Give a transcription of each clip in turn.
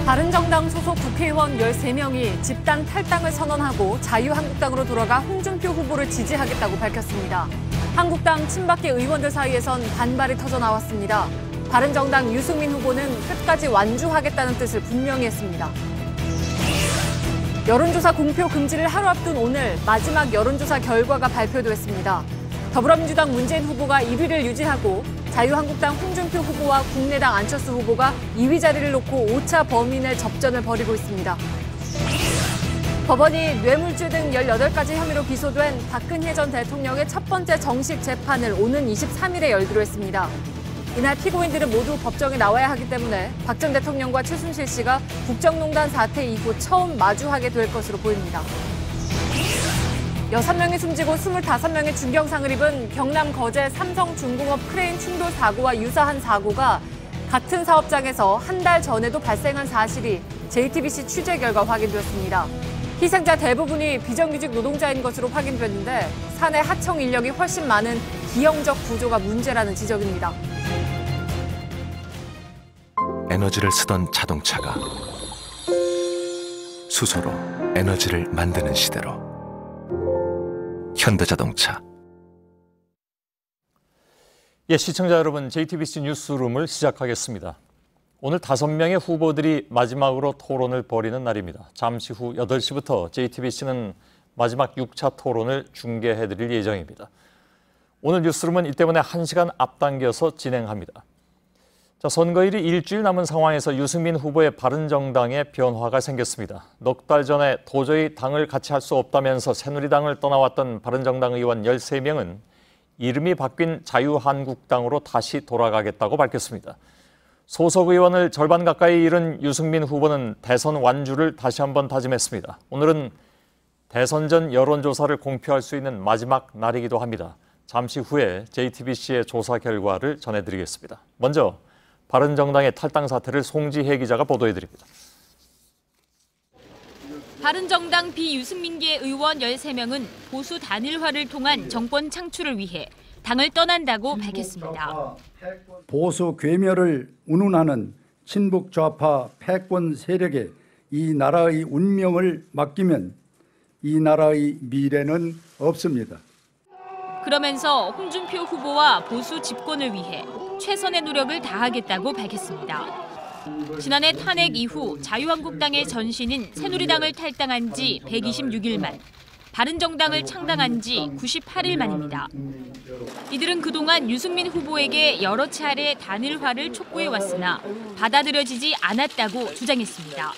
바른정당 소속 국회의원 13명이 집단 탈당을 선언하고 자유한국당으로 돌아가 홍준표 후보를 지지하겠다고 밝혔습니다. 한국당 친박계 의원들 사이에선 반발이 터져 나왔습니다. 바른정당 유승민 후보는 끝까지 완주하겠다는 뜻을 분명히 했습니다. 여론조사 공표 금지를 하루 앞둔 오늘 마지막 여론조사 결과가 발표됐습니다. 더불어민주당 문재인 후보가 1위를 유지하고 자유한국당 홍준표 후보와 국민의당 안철수 후보가 2위 자리를 놓고 5차 범인의 접전을 벌이고 있습니다. 법원이 뇌물죄 등 18가지 혐의로 기소된 박근혜 전 대통령의 첫 번째 정식 재판을 오는 23일에 열기로 했습니다. 이날 피고인들은 모두 법정에 나와야 하기 때문에 박 전 대통령과 최순실 씨가 국정농단 사태 이후 처음 마주하게 될 것으로 보입니다. 6명이 숨지고 25명이 중경상을 입은 경남 거제 삼성중공업 크레인 충돌 사고와 유사한 사고가 같은 사업장에서 한 달 전에도 발생한 사실이 JTBC 취재 결과 확인되었습니다. 희생자 대부분이 비정규직 노동자인 것으로 확인됐는데 사내 하청 인력이 훨씬 많은 기형적 구조가 문제라는 지적입니다. 에너지를 쓰던 자동차가 수소로 에너지를 만드는 시대로 현대자동차. 시청자 여러분, JTBC 뉴스룸을 시작하겠습니다. 오늘 5명의 후보들이 마지막으로 토론을 벌이는 날입니다. 잠시 후 8시부터 JTBC는 마지막 6차 토론을 중계해드릴 예정입니다. 오늘 뉴스룸은 이 때문에 1시간 앞당겨서 진행합니다. 선거일이 일주일 남은 상황에서 유승민 후보의 바른정당에 변화가 생겼습니다. 넉 달 전에 도저히 당을 같이 할 수 없다면서 새누리당을 떠나왔던 바른정당 의원 13명은 이름이 바뀐 자유한국당으로 다시 돌아가겠다고 밝혔습니다. 소속 의원을 절반 가까이 잃은 유승민 후보는 대선 완주를 다시 한번 다짐했습니다. 오늘은 대선 전 여론조사를 공표할 수 있는 마지막 날이기도 합니다. 잠시 후에 JTBC의 조사 결과를 전해드리겠습니다. 먼저 바른정당의 탈당 사태를 송지혜 기자가 보도해드립니다. 바른정당 비유승민계 의원 13명은 보수 단일화를 통한 정권 창출을 위해 당을 떠난다고 밝혔습니다. 보수 괴멸을 운운하는 친북 좌파 패권 세력에 이 나라의 운명을 맡기면 이 나라의 미래는 없습니다. 그러면서 홍준표 후보와 보수 집권을 위해 최선의 노력을 다하겠다고 밝혔습니다. 지난해 탄핵 이후 자유한국당의 전신인 새누리당을 탈당한 지 126일 만, 바른정당을 창당한 지 98일 만입니다. 이들은 그동안 유승민 후보에게 여러 차례 단일화를 촉구해왔으나 받아들여지지 않았다고 주장했습니다.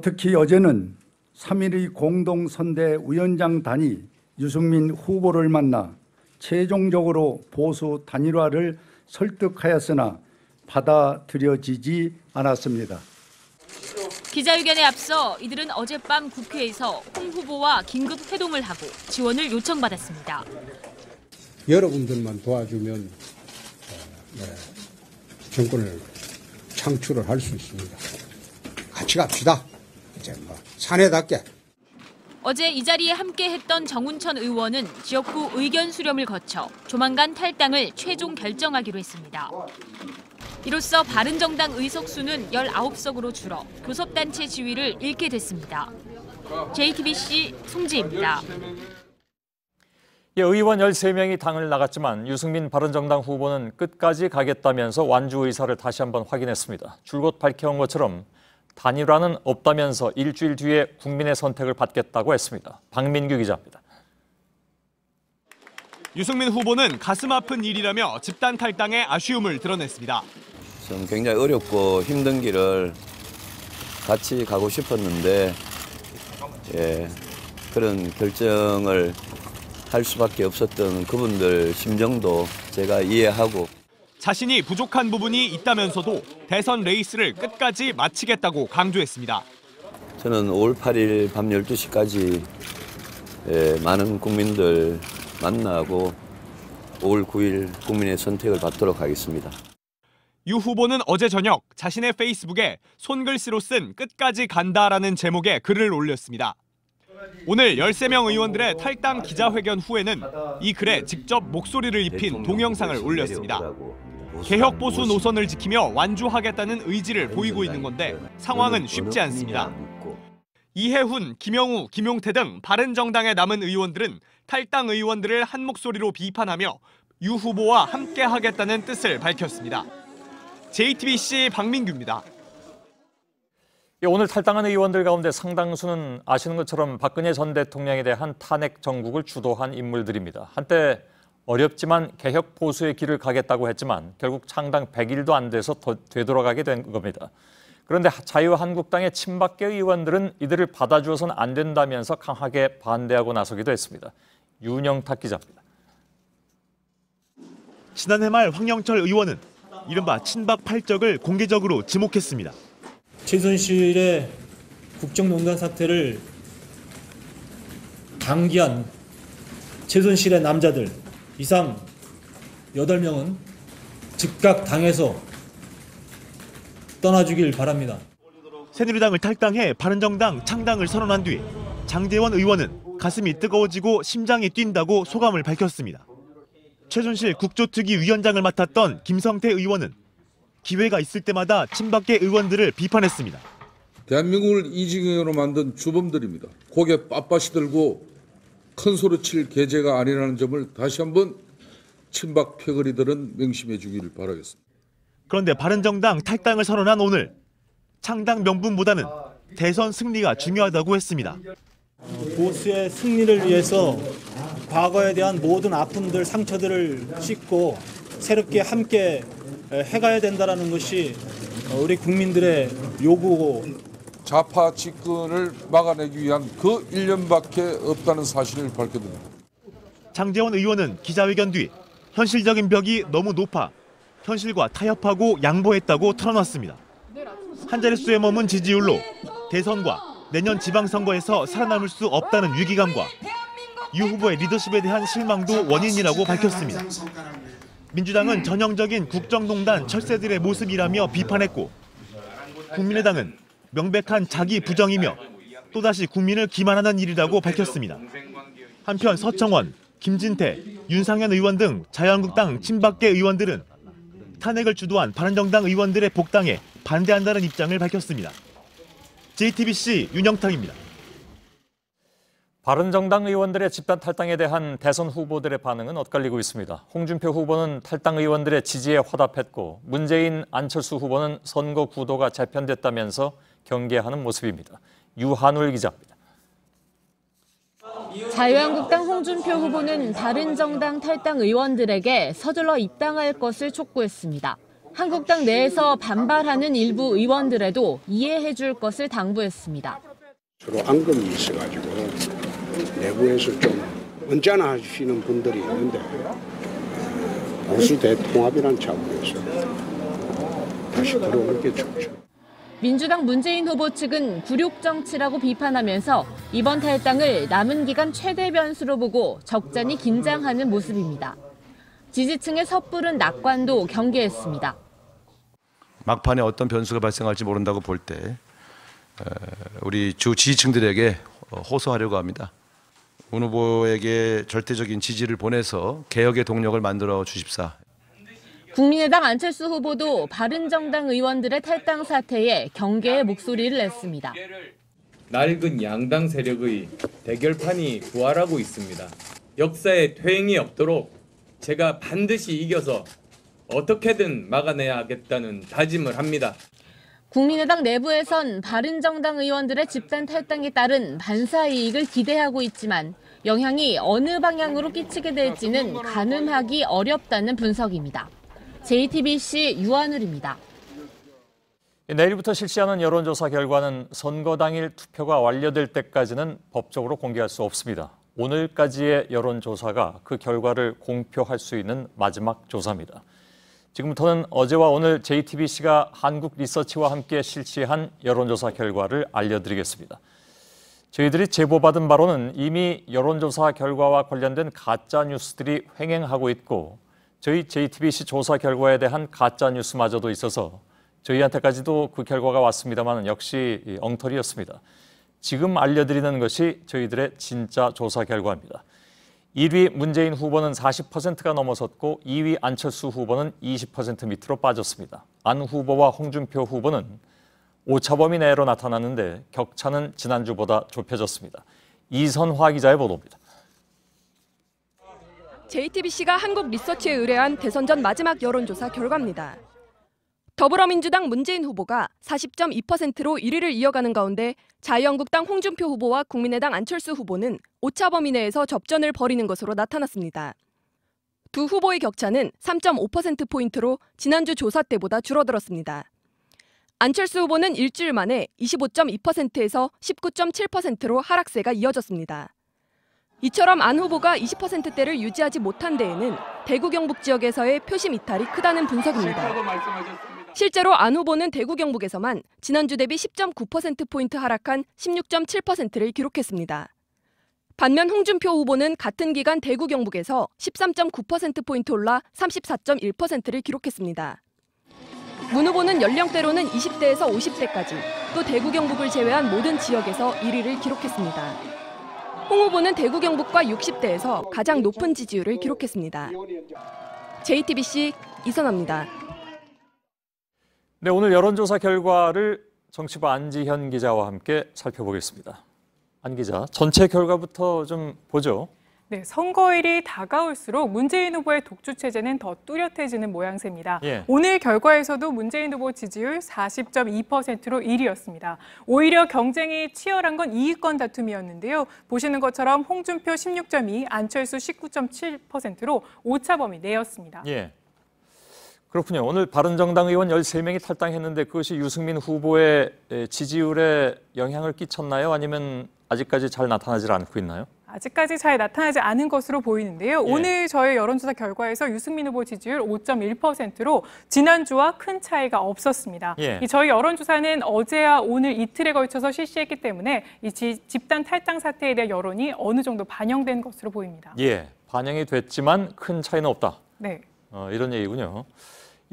특히 어제는 3.1의 공동선대 위원장단이 유승민 후보를 만나 최종적으로 보수 단일화를 설득하였으나 받아들여지지 않았습니다. 기자회견에 앞서 이들은 어젯밤 국회에서 홍 후보와 긴급 회동을 하고 지원을 요청받았습니다. 여러분들만 도와주면 정권을 창출을 할 수 있습니다. 같이 갑시다. 이제 사내답게. 어제 이 자리에 함께했던 정운천 의원은 지역구 의견 수렴을 거쳐 조만간 탈당을 최종 결정하기로 했습니다. 이로써 바른정당 의석수는 19석으로 줄어 교섭단체 지위를 잃게 됐습니다. JTBC 송지혜입니다. 의원 13명이 당을 나갔지만 유승민 바른정당 후보는 끝까지 가겠다면서 완주 의사를 다시 한번 확인했습니다. 줄곧 밝혀온 것처럼 단일화는 없다면서 일주일 뒤에 국민의 선택을 받겠다고 했습니다. 박민규 기자입니다. 유승민 후보는 가슴 아픈 일이라며 집단 탈당의 아쉬움을 드러냈습니다. 좀 굉장히 어렵고 힘든 길을 같이 가고 싶었는데 그런 결정을 할 수밖에 없었던 그분들 심정도 제가 이해하고 자신이 부족한 부분이 있다면서도 대선 레이스를 끝까지 마치겠다고 강조했습니다. 저는 5월 8일 밤 12시까지 많은 국민들 만나고 5월 9일 국민의 선택을 받도록 하겠습니다. 유 후보는 어제 저녁 자신의 페이스북에 손글씨로 쓴 끝까지 간다라는 제목의 글을 올렸습니다. 오늘 13명 의원들의 탈당 기자회견 후에는 이 글에 직접 목소리를 입힌 동영상을 올렸습니다. 개혁 보수 노선을 지키며 완주하겠다는 의지를 보이고 있는 건데 상황은 쉽지 않습니다. 이해훈, 김영우, 김용태 등 바른정당에 남은 의원들은 탈당 의원들을 한 목소리로 비판하며 유 후보와 함께하겠다는 뜻을 밝혔습니다. JTBC 박민규입니다. 오늘 탈당한 의원들 가운데 상당수는 아시는 것처럼 박근혜 전 대통령에 대한 탄핵 정국을 주도한 인물들입니다. 한때 어렵지만 개혁 보수의 길을 가겠다고 했지만 결국 창당 100일도 안 돼서 되돌아가게 된 겁니다. 그런데 자유한국당의 친박계 의원들은 이들을 받아주어서는 안 된다면서 강하게 반대하고 나서기도 했습니다. 윤영탁 기자입니다. 지난해 말 황영철 의원은 이른바 친박 팔적을 공개적으로 지목했습니다. 최순실의 국정농단 사태를 방기한 최순실의 남자들 이상 8명은 즉각 당에서 떠나주길 바랍니다. 새누리당을 탈당해 바른정당 창당을 선언한 뒤 장제원 의원은 가슴이 뜨거워지고 심장이 뛴다고 소감을 밝혔습니다. 최순실 국조특위 위원장을 맡았던 김성태 의원은 기회가 있을 때마다 친박계 의원들을 비판했습니다. 대한민국을 이 지경으로 만든 주범들입니다. 고개 빳빳이 들고 큰 소리 칠 계제가 아니라는 점을 다시 한번 친박 패거리들은 명심해 주기를 바라겠습니다. 그런데 바른정당 탈당을 선언한 오늘 창당 명분보다는 대선 승리가 중요하다고 했습니다. 보수의 승리를 위해서 과거에 대한 모든 아픔들, 상처들을 씻고 새롭게 함께 해가야 된다는 것이 우리 국민들의 요구고 좌파 집권을 막아내기 위한 그 1년밖에 없다는 사실을 밝혀듭니다. 장제원 의원은 기자회견 뒤 현실적인 벽이 너무 높아 현실과 타협하고 양보했다고 털어놨습니다. 한 자릿수에 머문 지지율로 대선과 내년 지방선거에서 살아남을 수 없다는 위기감과 유 후보의 리더십에 대한 실망도 원인이라고 밝혔습니다. 민주당은 전형적인 국정농단 철새들의 모습이라며 비판했고 국민의당은 명백한 자기 부정이며 또다시 국민을 기만하는 일이라고 밝혔습니다. 한편 서청원, 김진태, 윤상현 의원 등 자유한국당 친박계 의원들은 탄핵을 주도한 바른정당 의원들의 복당에 반대한다는 입장을 밝혔습니다. JTBC 윤영탁입니다. 바른정당 의원들의 집단 탈당에 대한 대선 후보들의 반응은 엇갈리고 있습니다. 홍준표 후보는 탈당 의원들의 지지에 화답했고 문재인, 안철수 후보는 선거 구도가 재편됐다면서 경계하는 모습입니다. 유한울 기자입니다. 자유한국당 홍준표 후보는 바른정당 탈당 의원들에게 서둘러 입당할 것을 촉구했습니다. 한국당 내에서 반발하는 일부 의원들에도 이해해 줄 것을 당부했습니다. 서로 앙금이 있어가지고 내부에서 좀 언짢아 하시는 분들이 있는데 보수 대통합이라는 차원에서 다시 들어오는 게 좋죠. 민주당 문재인 후보 측은 굴욕 정치라고 비판하면서 이번 탈당을 남은 기간 최대 변수로 보고 적잖이 긴장하는 모습입니다. 지지층의 섣부른 낙관도 경계했습니다. 막판에 어떤 변수가 발생할지 모른다고 볼 때 우리 주 지지층들에게 호소하려고 합니다. 문 후보에게 절대적인 지지를 보내서 개혁의 동력을 만들어 주십사. 국민의당 안철수 후보도 바른정당 의원들의 탈당 사태에 경계의 목소리를 냈습니다. 낡은 양당 세력의 대결판이 부활하고 있습니다. 역사에 퇴행이 없도록 제가 반드시 이겨서 어떻게든 막아내야겠다는 다짐을 합니다. 국민의당 내부에선 바른정당 의원들의 집단 탈당에 따른 반사 이익을 기대하고 있지만 영향이 어느 방향으로 끼치게 될지는 가늠하기 어렵다는 분석입니다. JTBC 유한울입니다. 내일부터 실시하는 여론조사 결과는 선거 당일 투표가 완료될 때까지는 법적으로 공개할 수 없습니다. 오늘까지의 여론조사가 그 결과를 공표할 수 있는 마지막 조사입니다. 지금부터는 어제와 오늘 JTBC가 한국리서치와 함께 실시한 여론조사 결과를 알려드리겠습니다. 저희들이 제보받은 바로는 이미 여론조사 결과와 관련된 가짜 뉴스들이 횡행하고 있고 저희 JTBC 조사 결과에 대한 가짜 뉴스마저도 있어서 저희한테까지도 그 결과가 왔습니다만 역시 엉터리였습니다. 지금 알려드리는 것이 저희들의 진짜 조사 결과입니다. 1위 문재인 후보는 40%가 넘어섰고 2위 안철수 후보는 20% 밑으로 빠졌습니다. 안 후보와 홍준표 후보는 오차범위 내로 나타났는데 격차는 지난주보다 좁혀졌습니다. 이선화 기자의 보도입니다. JTBC가 한국리서치에 의뢰한 대선 전 마지막 여론조사 결과입니다. 더불어민주당 문재인 후보가 40.2%로 1위를 이어가는 가운데 자유한국당 홍준표 후보와 국민의당 안철수 후보는 오차 범위 내에서 접전을 벌이는 것으로 나타났습니다. 두 후보의 격차는 3.5%포인트로 지난주 조사 때보다 줄어들었습니다. 안철수 후보는 일주일 만에 25.2%에서 19.7%로 하락세가 이어졌습니다. 이처럼 안 후보가 20%대를 유지하지 못한 데에는 대구 경북 지역에서의 표심 이탈이 크다는 분석입니다. 실제로 안 후보는 대구 경북에서만 지난주 대비 10.9%포인트 하락한 16.7%를 기록했습니다. 반면 홍준표 후보는 같은 기간 대구 경북에서 13.9%포인트 올라 34.1%를 기록했습니다. 문 후보는 연령대로는 20대에서 50대까지 또 대구 경북을 제외한 모든 지역에서 1위를 기록했습니다. 홍 후보는 대구 경북과 60대에서 가장 높은 지지율을 기록했습니다. JTBC 이선화입니다. 네, 오늘 여론조사 결과를 정치부 안지현 기자와 함께 살펴보겠습니다. 안 기자, 전체 결과부터 좀 보죠. 네, 선거일이 다가올수록 문재인 후보의 독주 체제는 더 뚜렷해지는 모양새입니다. 예. 오늘 결과에서도 문재인 후보 지지율 40.2%로 1위였습니다. 오히려 경쟁이 치열한 건 2위권 다툼이었는데요. 보시는 것처럼 홍준표 16.2, 안철수 19.7%로 오차범위 내였습니다. 예. 그렇군요. 오늘 바른정당 의원 13명이 탈당했는데 그것이 유승민 후보의 지지율에 영향을 끼쳤나요? 아니면 아직까지 잘 나타나지 않고 있나요? 아직까지 잘 나타나지 않은 것으로 보이는데요. 예. 오늘 저희 여론조사 결과에서 유승민 후보 지지율 5.1%로 지난주와 큰 차이가 없었습니다. 예. 이 저희 여론조사는 어제와 오늘 이틀에 걸쳐서 실시했기 때문에 이 집단 탈당 사태에 대한 여론이 어느 정도 반영된 것으로 보입니다. 예, 반영이 됐지만 큰 차이는 없다. 네. 이런 얘기군요.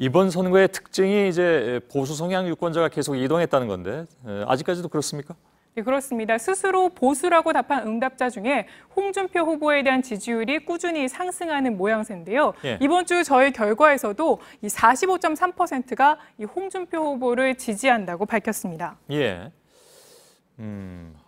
이번 선거의 특징이 이제 보수 성향 유권자가 계속 이동했다는 건데 아직까지도 그렇습니까? 네, 그렇습니다. 스스로 보수라고 답한 응답자 중에 홍준표 후보에 대한 지지율이 꾸준히 상승하는 모양새인데요. 예. 이번 주 저희 결과에서도 이 45.3%가 이 홍준표 후보를 지지한다고 밝혔습니다. 예.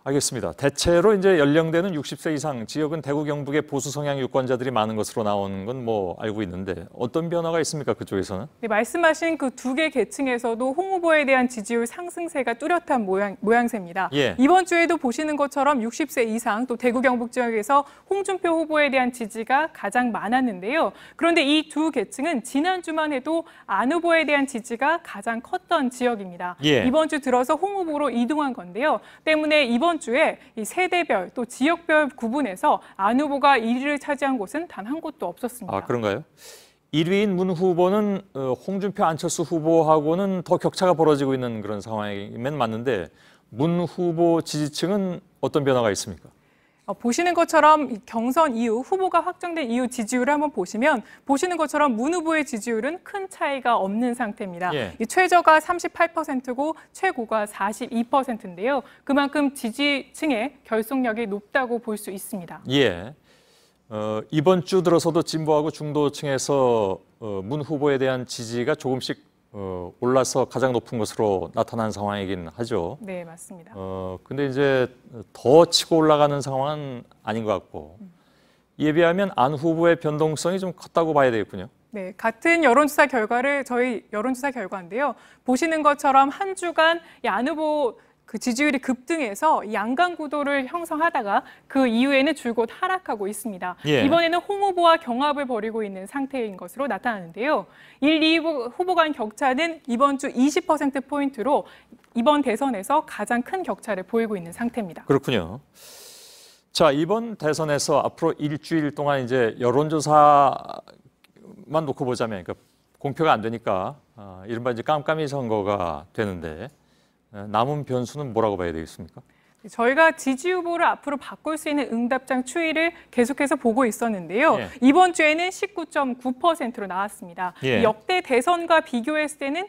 알겠습니다. 대체로 이제 연령대는 60세 이상, 지역은 대구 경북의 보수 성향 유권자들이 많은 것으로 나오는 건 뭐 알고 있는데 어떤 변화가 있습니까? 그쪽에서는? 네, 말씀하신 그 두 개 계층에서도 홍 후보에 대한 지지율 상승세가 뚜렷한 모양새입니다. 예. 이번 주에도 보시는 것처럼 60세 이상 또 대구 경북 지역에서 홍준표 후보에 대한 지지가 가장 많았는데요. 그런데 이 두 계층은 지난주만 해도 안 후보에 대한 지지가 가장 컸던 지역입니다. 예. 이번 주 들어서 홍 후보로 이동한 건데요. 때문에 이번 주에 이 세대별 또 지역별 구분해서 안 후보가 1위를 차지한 곳은 단 한 곳도 없었습니다. 아, 그런가요? 1위인 문 후보는 홍준표, 안철수 후보하고는 더 격차가 벌어지고 있는 그런 상황이면 맞는데 문 후보 지지층은 어떤 변화가 있습니까? 보시는 것처럼 경선 이후 후보가 확정된 이후 지지율을 한번 보시면 보시는 것처럼 문 후보의 지지율은 큰 차이가 없는 상태입니다. 예. 이 최저가 38%고 최고가 42%인데요. 그만큼 지지층의 결속력이 높다고 볼 수 있습니다. 예. 이번 주 들어서도 진보하고 중도층에서 문 후보에 대한 지지가 조금씩 올라서 가장 높은 것으로 나타난 상황이긴 하죠. 네, 맞습니다. 근데 이제 더 치고 올라가는 상황은 아닌 것 같고 이에 비하면 안 후보의 변동성이 좀 컸다고 봐야 되겠군요. 네, 같은 여론조사 결과를 저희 여론조사 결과인데요. 보시는 것처럼 한 주간 안 후보 그 지지율이 급등해서 양강 구도를 형성하다가 그 이후에는 줄곧 하락하고 있습니다. 예. 이번에는 홍 후보와 경합을 벌이고 있는 상태인 것으로 나타나는데요. 1, 2 후보 간 격차는 이번 주 20%포인트로 이번 대선에서 가장 큰 격차를 보이고 있는 상태입니다. 그렇군요. 자, 이번 대선에서 앞으로 일주일 동안 이제 여론조사만 놓고 보자면 그러니까 공표가 안 되니까 이른바 이제 깜깜이 선거가 되는데 남은 변수는 뭐라고 봐야 되겠습니까? 저희가 지지 후보를 앞으로 바꿀 수 있는 응답장 추이를 계속해서 보고 있었는데요. 예. 이번 주에는 19.9%로 나왔습니다. 예. 역대 대선과 비교했을 때는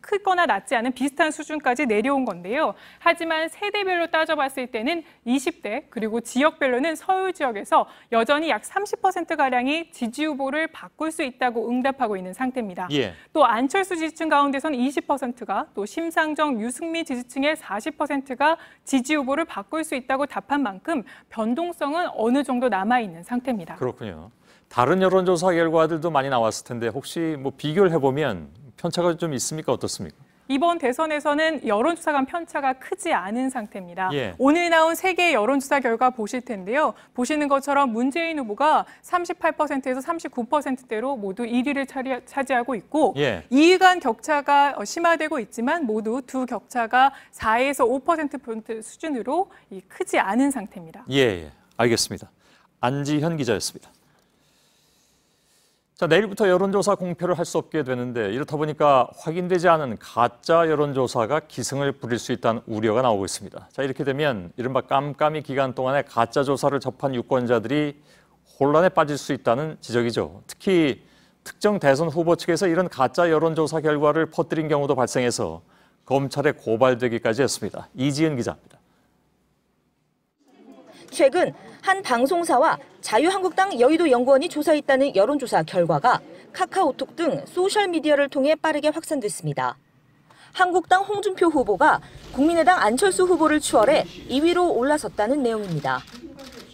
크거나 낮지 않은 비슷한 수준까지 내려온 건데요. 하지만 세대별로 따져봤을 때는 20대 그리고 지역별로는 서울 지역에서 여전히 약 30%가량이 지지 후보를 바꿀 수 있다고 응답하고 있는 상태입니다. 예. 또 안철수 지지층 가운데서는 20%가 또 심상정, 유승민 지지층의 40%가 지지 후보를 바꿀 수 있다고 답한 만큼 변동성은 어느 정도 남아있는 상태입니다. 그렇군요. 다른 여론조사 결과들도 많이 나왔을 텐데 혹시 뭐 비교를 해보면 편차가 좀 있습니까? 어떻습니까? 이번 대선에서는 여론조사 간 편차가 크지 않은 상태입니다. 예. 오늘 나온 3개의 여론조사 결과 보실 텐데요. 보시는 것처럼 문재인 후보가 38%에서 39%대로 모두 1위를 차지하고 있고 예. 2위 간 격차가 심화되고 있지만 모두 두 격차가 4에서 5%포인트 수준으로 크지 않은 상태입니다. 예, 알겠습니다. 안지현 기자였습니다. 자, 내일부터 여론조사 공표를 할 수 없게 되는데 이렇다 보니까 확인되지 않은 가짜 여론조사가 기승을 부릴 수 있다는 우려가 나오고 있습니다. 자, 이렇게 되면 이른바 깜깜이 기간 동안에 가짜 조사를 접한 유권자들이 혼란에 빠질 수 있다는 지적이죠. 특히 특정 대선 후보 측에서 이런 가짜 여론조사 결과를 퍼뜨린 경우도 발생해서 검찰에 고발되기까지 했습니다. 이지은 기자입니다. 최근 한 방송사와 자유한국당 여의도 연구원이 조사했다는 여론조사 결과가 카카오톡 등 소셜미디어를 통해 빠르게 확산됐습니다. 한국당 홍준표 후보가 국민의당 안철수 후보를 추월해 2위로 올라섰다는 내용입니다.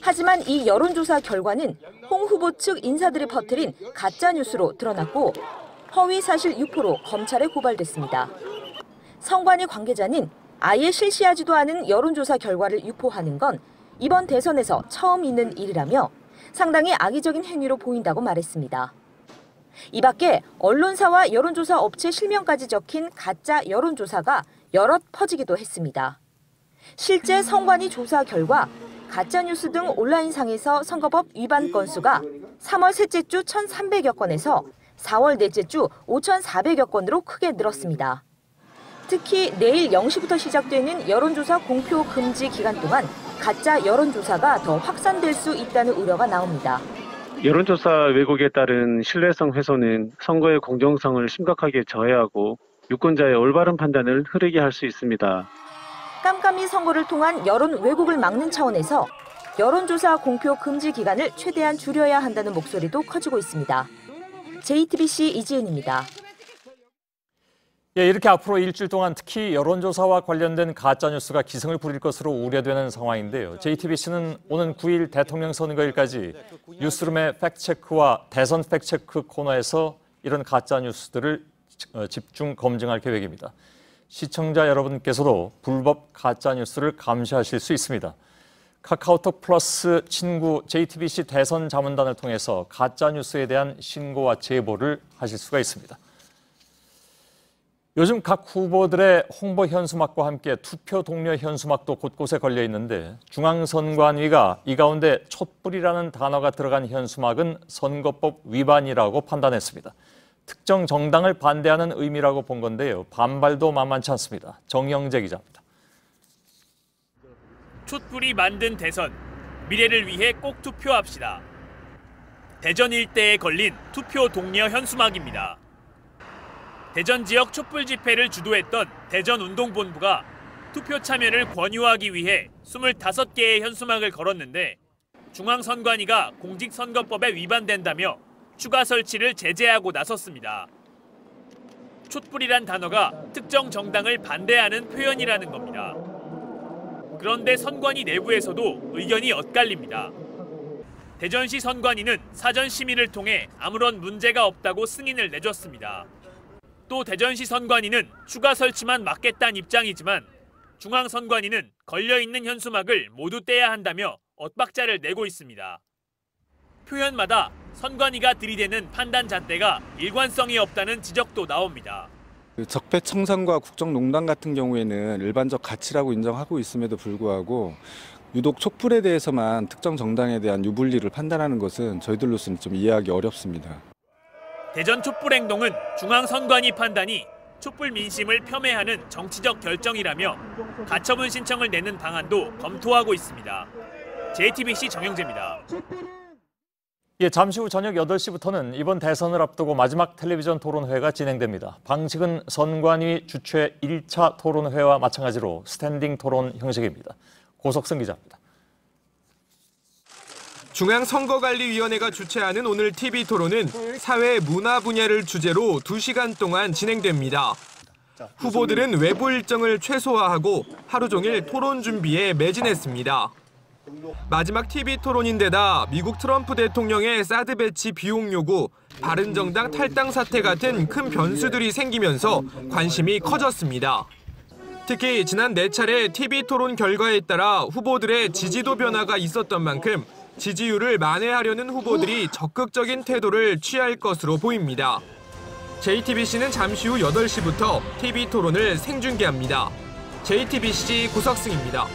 하지만 이 여론조사 결과는 홍 후보 측 인사들이 퍼뜨린 가짜뉴스로 드러났고 허위 사실 유포로 검찰에 고발됐습니다. 선관위 관계자는 아예 실시하지도 않은 여론조사 결과를 유포하는 건 이번 대선에서 처음 있는 일이라며 상당히 악의적인 행위로 보인다고 말했습니다. 이 밖에 언론사와 여론조사 업체 실명까지 적힌 가짜 여론조사가 여럿 퍼지기도 했습니다. 실제 선관위 조사 결과 가짜뉴스 등 온라인상에서 선거법 위반 건수가 3월 셋째 주 1,300여 건에서 4월 넷째 주 5,400여 건으로 크게 늘었습니다. 특히 내일 0시부터 시작되는 여론조사 공표 금지 기간 동안 가짜 여론조사가 더 확산될 수 있다는 우려가 나옵니다. 여론조사 왜곡에 따른 신뢰성 훼손은 선거의 공정성을 심각하게 저해하고 유권자의 올바른 판단을 흐리게 할 수 있습니다. 깜깜이 선거를 통한 여론 왜곡을 막는 차원에서 여론조사 공표 금지 기간을 최대한 줄여야 한다는 목소리도 커지고 있습니다. JTBC 이지은입니다. 예, 이렇게 앞으로 일주일 동안 특히 여론조사와 관련된 가짜뉴스가 기승을 부릴 것으로 우려되는 상황인데요. JTBC는 오는 9일 대통령 선거일까지 뉴스룸의 팩트체크와 대선 팩트체크 코너에서 이런 가짜뉴스들을 집중 검증할 계획입니다. 시청자 여러분께서도 불법 가짜뉴스를 감시하실 수 있습니다. 카카오톡 플러스 친구 JTBC 대선 자문단을 통해서 가짜뉴스에 대한 신고와 제보를 하실 수가 있습니다. 요즘 각 후보들의 홍보 현수막과 함께 투표 동료 현수막도 곳곳에 걸려 있는데 중앙선관위가 이 가운데 촛불이라는 단어가 들어간 현수막은 선거법 위반이라고 판단했습니다. 특정 정당을 반대하는 의미라고 본 건데요. 반발도 만만치 않습니다. 정영재 기자입니다. 촛불이 만든 대선, 미래를 위해 꼭 투표합시다. 대전 일대에 걸린 투표 동료 현수막입니다. 대전 지역 촛불 집회를 주도했던 대전운동본부가 투표 참여를 권유하기 위해 25개의 현수막을 걸었는데 중앙선관위가 공직선거법에 위반된다며 추가 설치를 제재하고 나섰습니다. 촛불이란 단어가 특정 정당을 반대하는 표현이라는 겁니다. 그런데 선관위 내부에서도 의견이 엇갈립니다. 대전시 선관위는 사전 심의를 통해 아무런 문제가 없다고 승인을 내줬습니다. 또 대전시 선관위는 추가 설치만 막겠다는 입장이지만 중앙선관위는 걸려있는 현수막을 모두 떼야 한다며 엇박자를 내고 있습니다. 표현마다 선관위가 들이대는 판단 잣대가 일관성이 없다는 지적도 나옵니다. 적폐청산과 국정농단 같은 경우에는 일반적 가치라고 인정하고 있음에도 불구하고 유독 촛불에 대해서만 특정 정당에 대한 유불리를 판단하는 것은 저희들로서는 좀 이해하기 어렵습니다. 대전 촛불 행동은 중앙선관위 판단이 촛불 민심을 폄훼하는 정치적 결정이라며 가처분 신청을 내는 방안도 검토하고 있습니다. JTBC 정영재입니다. 예, 잠시 후 저녁 8시부터는 이번 대선을 앞두고 마지막 텔레비전 토론회가 진행됩니다. 방식은 선관위 주최 1차 토론회와 마찬가지로 스탠딩 토론 형식입니다. 고석승 기자입니다. 중앙선거관리위원회가 주최하는 오늘 TV 토론은 사회 문화 분야를 주제로 2시간 동안 진행됩니다. 후보들은 외부 일정을 최소화하고 하루 종일 토론 준비에 매진했습니다. 마지막 TV 토론인데다 미국 트럼프 대통령의 사드 배치 비용 요구, 바른정당 탈당 사태 같은 큰 변수들이 생기면서 관심이 커졌습니다. 특히 지난 4차례 TV 토론 결과에 따라 후보들의 지지도 변화가 있었던 만큼 지지율을 만회하려는 후보들이 적극적인 태도를 취할 것으로 보입니다. JTBC는 잠시 후 8시부터 TV 토론을 생중계합니다. JTBC 고석승입니다.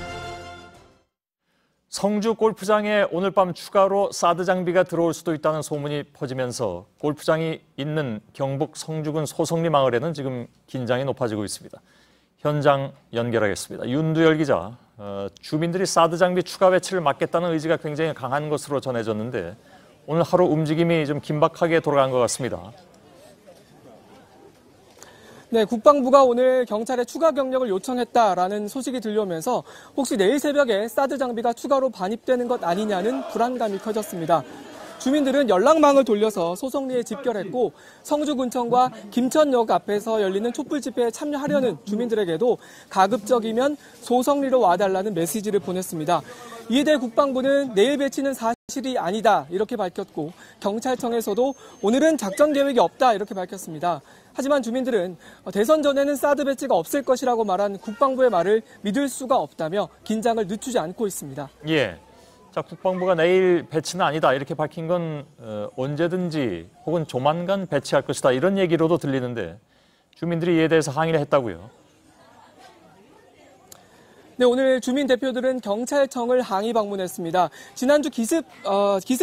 성주 골프장에 오늘 밤 추가로 사드 장비가 들어올 수도 있다는 소문이 퍼지면서 골프장이 있는 경북 성주군 소성리 마을에는 지금 긴장이 높아지고 있습니다. 현장 연결하겠습니다. 윤두열 기자, 주민들이 사드 장비 추가 배치를 막겠다는 의지가 굉장히 강한 것으로 전해졌는데 오늘 하루 움직임이 좀 긴박하게 돌아간 것 같습니다. 네, 국방부가 오늘 경찰에 추가 경력을 요청했다라는 소식이 들려오면서 혹시 내일 새벽에 사드 장비가 추가로 반입되는 것 아니냐는 불안감이 커졌습니다. 주민들은 연락망을 돌려서 소성리에 집결했고 성주군청과 김천역 앞에서 열리는 촛불 집회에 참여하려는 주민들에게도 가급적이면 소성리로 와달라는 메시지를 보냈습니다. 이에 대해 국방부는 내일 배치는 사실이 아니다 이렇게 밝혔고 경찰청에서도 오늘은 작전 계획이 없다 이렇게 밝혔습니다. 하지만 주민들은 대선 전에는 사드 배치가 없을 것이라고 말한 국방부의 말을 믿을 수가 없다며 긴장을 늦추지 않고 있습니다. 예, 자 국방부가 내일 배치는 아니다 이렇게 밝힌 건 언제든지 혹은 조만간 배치할 것이다 이런 얘기로도 들리는데 주민들이 이에 대해서 항의를 했다고요? 네, 오늘 주민 대표들은 경찰청을 항의 방문했습니다. 지난주 기습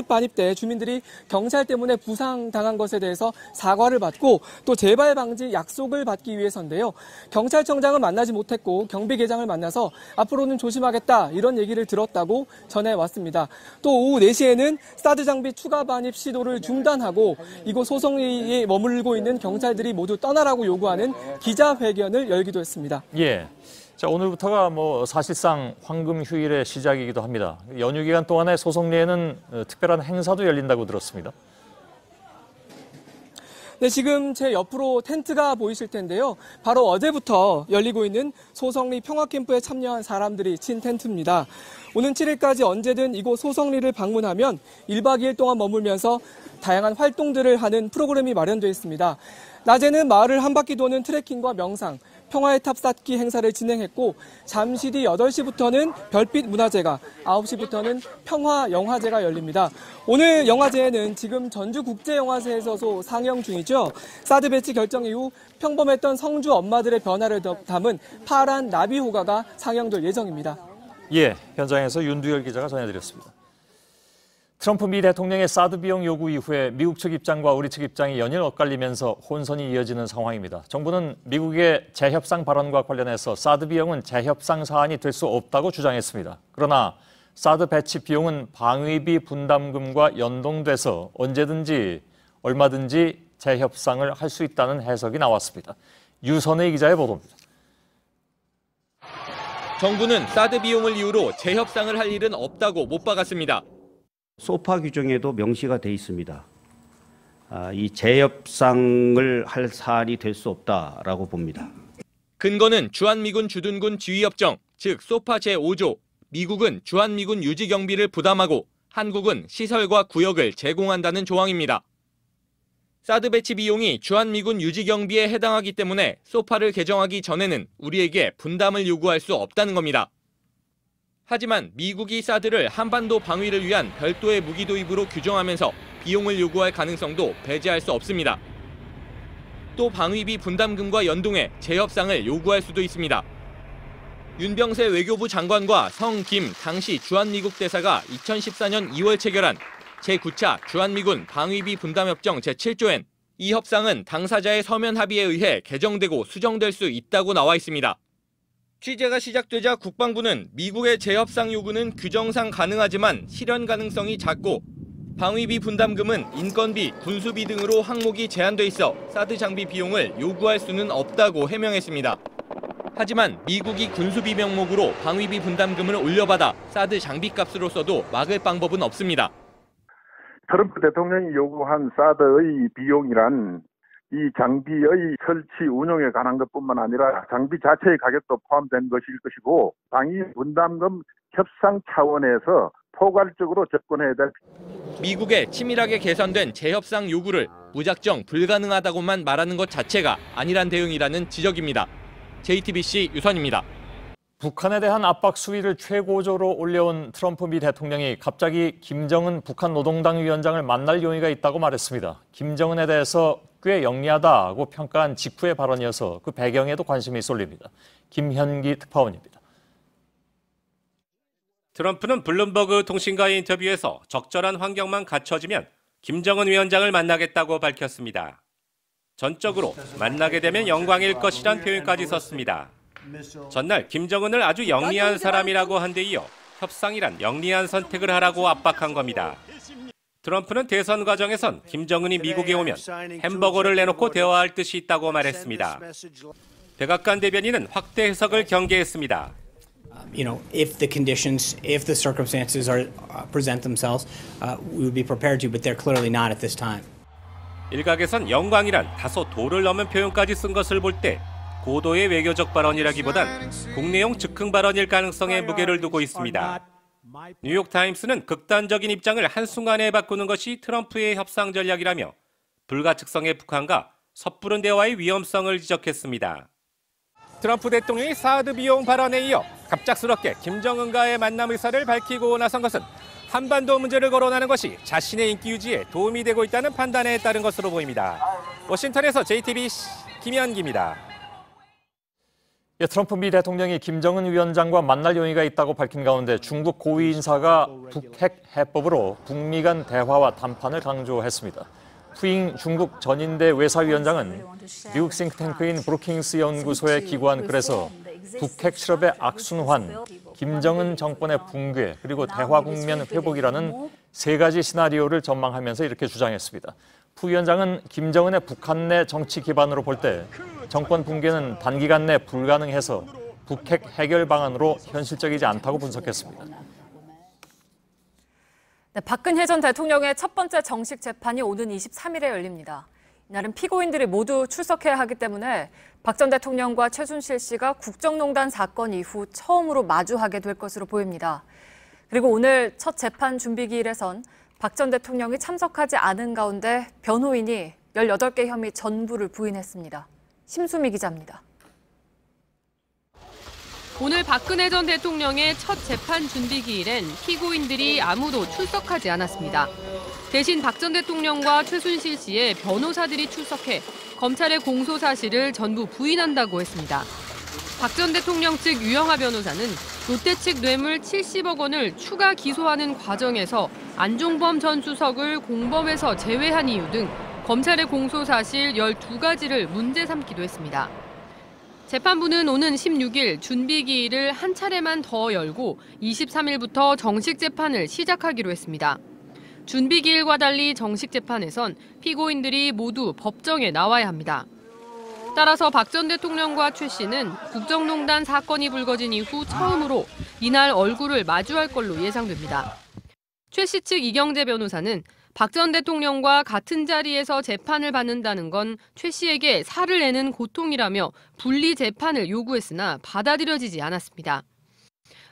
반입 때 주민들이 경찰 때문에 부상당한 것에 대해서 사과를 받고 또 재발 방지 약속을 받기 위해서인데요. 경찰청장은 만나지 못했고 경비계장을 만나서 앞으로는 조심하겠다 이런 얘기를 들었다고 전해왔습니다. 또 오후 4시에는 사드 장비 추가 반입 시도를 중단하고 이곳 소성리에 머물고 있는 경찰들이 모두 떠나라고 요구하는 기자회견을 열기도 했습니다. 예. 자, 오늘부터가 사실상 황금 휴일의 시작이기도 합니다. 연휴 기간 동안에 소성리에는 특별한 행사도 열린다고 들었습니다. 네, 지금 제 옆으로 텐트가 보이실 텐데요. 바로 어제부터 열리고 있는 소성리 평화캠프에 참여한 사람들이 친 텐트입니다. 오는 7일까지 언제든 이곳 소성리를 방문하면 1박 2일 동안 머물면서 다양한 활동들을 하는 프로그램이 마련되어 있습니다. 낮에는 마을을 한 바퀴 도는 트레킹과 명상, 평화의 탑 쌓기 행사를 진행했고 잠시 뒤 8시부터는 별빛 문화제가, 9시부터는 평화 영화제가 열립니다. 오늘 영화제에는 지금 전주국제영화제에서도 상영 중이죠. 사드 배치 결정 이후 평범했던 성주 엄마들의 변화를 담은 파란 나비호가가 상영될 예정입니다. 예, 현장에서 윤두열 기자가 전해드렸습니다. 트럼프 미 대통령의 사드 비용 요구 이후에 미국 측 입장과 우리 측 입장이 연일 엇갈리면서 혼선이 이어지는 상황입니다. 정부는 미국의 재협상 발언과 관련해서 사드 비용은 재협상 사안이 될 수 없다고 주장했습니다. 그러나 사드 배치 비용은 방위비 분담금과 연동돼서 언제든지 얼마든지 재협상을 할 수 있다는 해석이 나왔습니다. 유선의 기자의 보도입니다. 정부는 사드 비용을 이유로 재협상을 할 일은 없다고 못 박았습니다. 소파 규정에도 명시가 돼 있습니다. 이 재협상을 할 사안이 될 수 없다라고 봅니다. 근거는 주한미군 주둔군 지휘협정, 즉 소파 제5조, 미국은 주한미군 유지 경비를 부담하고 한국은 시설과 구역을 제공한다는 조항입니다. 사드 배치 비용이 주한미군 유지 경비에 해당하기 때문에 소파를 개정하기 전에는 우리에게 분담을 요구할 수 없다는 겁니다. 하지만 미국이 사드를 한반도 방위를 위한 별도의 무기 도입으로 규정하면서 비용을 요구할 가능성도 배제할 수 없습니다. 또 방위비 분담금과 연동해 재협상을 요구할 수도 있습니다. 윤병세 외교부 장관과 성 김 당시 주한미국 대사가 2014년 2월 체결한 제9차 주한미군 방위비 분담협정 제7조엔 이 협상은 당사자의 서면 합의에 의해 개정되고 수정될 수 있다고 나와 있습니다. 취재가 시작되자 국방부는 미국의 재협상 요구는 규정상 가능하지만 실현 가능성이 작고 방위비 분담금은 인건비, 군수비 등으로 항목이 제한돼 있어 사드 장비 비용을 요구할 수는 없다고 해명했습니다. 하지만 미국이 군수비 명목으로 방위비 분담금을 올려받아 사드 장비값으로 써도 막을 방법은 없습니다. 트럼프 대통령이 요구한 사드의 비용이란 이 장비의 설치 운용에 관한 것뿐만 아니라 장비 자체의 가격도 포함된 것일 것이고 방위 분담금 협상 차원에서 포괄적으로 접근해야 될. 미국의 치밀하게 계산된 재협상 요구를 무작정 불가능하다고만 말하는 것 자체가 안일한 대응이라는 지적입니다. JTBC 유선입니다. 북한에 대한 압박 수위를 최고조로 올려온 트럼프 미 대통령이 갑자기 김정은 북한 노동당 위원장을 만날 용의가 있다고 말했습니다. 김정은에 대해서 꽤 영리하다고 평가한 직후의 발언이어서 그 배경에도 관심이 쏠립니다. 김현기 특파원입니다. 트럼프는 블룸버그 통신과의 인터뷰에서 적절한 환경만 갖춰지면 김정은 위원장을 만나겠다고 밝혔습니다. 전적으로 만나게 되면 영광일 것이란 표현까지 썼습니다. 전날 김정은을 아주 영리한 사람이라고 한 데 이어 협상이란 영리한 선택을 하라고 압박한 겁니다. 트럼프는 대선 과정에선 김정은이 미국에 오면 햄버거를 내놓고 대화할 뜻이 있다고 말했습니다. 백악관 대변인은 확대 해석을 경계했습니다. If the conditions, if the circumstances present themselves, we would be prepared to, but they're clearly not at this time. 일각에선 영광이란 다소 도를 넘은 표현까지 쓴 것을 볼 때 고도의 외교적 발언이라기보단 국내용 즉흥 발언일 가능성에 무게를 두고 있습니다. 뉴욕타임스는 극단적인 입장을 한순간에 바꾸는 것이 트럼프의 협상 전략이라며 불가측성의 북한과 섣부른 대화의 위험성을 지적했습니다. 트럼프 대통령이 사드 비용 발언에 이어 갑작스럽게 김정은과의 만남 의사를 밝히고 나선 것은 한반도 문제를 거론하는 것이 자신의 인기 유지에 도움이 되고 있다는 판단에 따른 것으로 보입니다. 워싱턴에서 JTBC 김현기입니다. 트럼프 미 대통령이 김정은 위원장과 만날 용의가 있다고 밝힌 가운데 중국 고위 인사가 북핵 해법으로 북미 간 대화와 담판을 강조했습니다. 푸잉 중국 전인대 외사위원장은 미국 싱크탱크인 브루킹스 연구소에 기고한 글에서 북핵 실험의 악순환, 김정은 정권의 붕괴, 그리고 대화 국면 회복이라는 세 가지 시나리오를 전망하면서 이렇게 주장했습니다. 푸 위원장은 김정은의 북한 내 정치 기반으로 볼 때 정권 붕괴는 단기간 내 불가능해서 북핵 해결 방안으로 현실적이지 않다고 분석했습니다. 네, 박근혜 전 대통령의 첫 번째 정식 재판이 오는 23일에 열립니다. 이날은 피고인들이 모두 출석해야 하기 때문에 박 전 대통령과 최순실 씨가 국정농단 사건 이후 처음으로 마주하게 될 것으로 보입니다. 그리고 오늘 첫 재판 준비기일에선 박 전 대통령이 참석하지 않은 가운데 변호인이 18개 혐의 전부를 부인했습니다. 심수미 기자입니다. 오늘 박근혜 전 대통령의 첫 재판 준비기일엔 피고인들이 아무도 출석하지 않았습니다. 대신 박 전 대통령과 최순실 씨의 변호사들이 출석해 검찰의 공소 사실을 전부 부인한다고 했습니다. 박 전 대통령 측 유영하 변호사는 롯데 측 뇌물 70억 원을 추가 기소하는 과정에서 안종범 전 수석을 공범에서 제외한 이유 등 검찰의 공소 사실 12가지를 문제 삼기도 했습니다. 재판부는 오는 16일 준비기일을 한 차례만 더 열고 23일부터 정식 재판을 시작하기로 했습니다. 준비기일과 달리 정식 재판에선 피고인들이 모두 법정에 나와야 합니다. 따라서 박 전 대통령과 최 씨는 국정농단 사건이 불거진 이후 처음으로 이날 얼굴을 마주할 걸로 예상됩니다. 최 씨 측 이경재 변호사는 박 전 대통령과 같은 자리에서 재판을 받는다는 건 최 씨에게 살을 내는 고통이라며 분리 재판을 요구했으나 받아들여지지 않았습니다.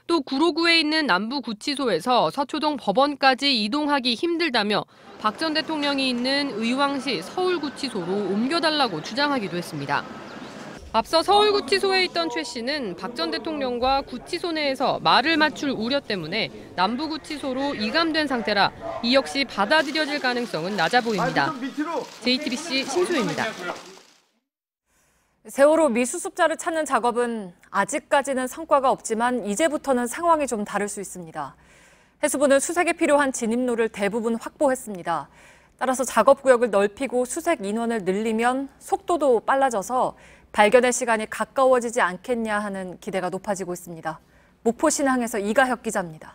또 구로구에 있는 남부구치소에서 서초동 법원까지 이동하기 힘들다며 박 전 대통령이 있는 의왕시 서울구치소로 옮겨달라고 주장하기도 했습니다. 앞서 서울구치소에 있던 최 씨는 박 전 대통령과 구치소 내에서 말을 맞출 우려 때문에 남부구치소로 이감된 상태라 이 역시 받아들여질 가능성은 낮아 보입니다. JTBC 신수입니다. 세월호 미수습자를 찾는 작업은 아직까지는 성과가 없지만 이제부터는 상황이 좀 다를 수 있습니다. 해수부는 수색에 필요한 진입로를 대부분 확보했습니다. 따라서 작업 구역을 넓히고 수색 인원을 늘리면 속도도 빨라져서 발견의 시간이 가까워지지 않겠냐 하는 기대가 높아지고 있습니다. 목포 신항에서 이가혁 기자입니다.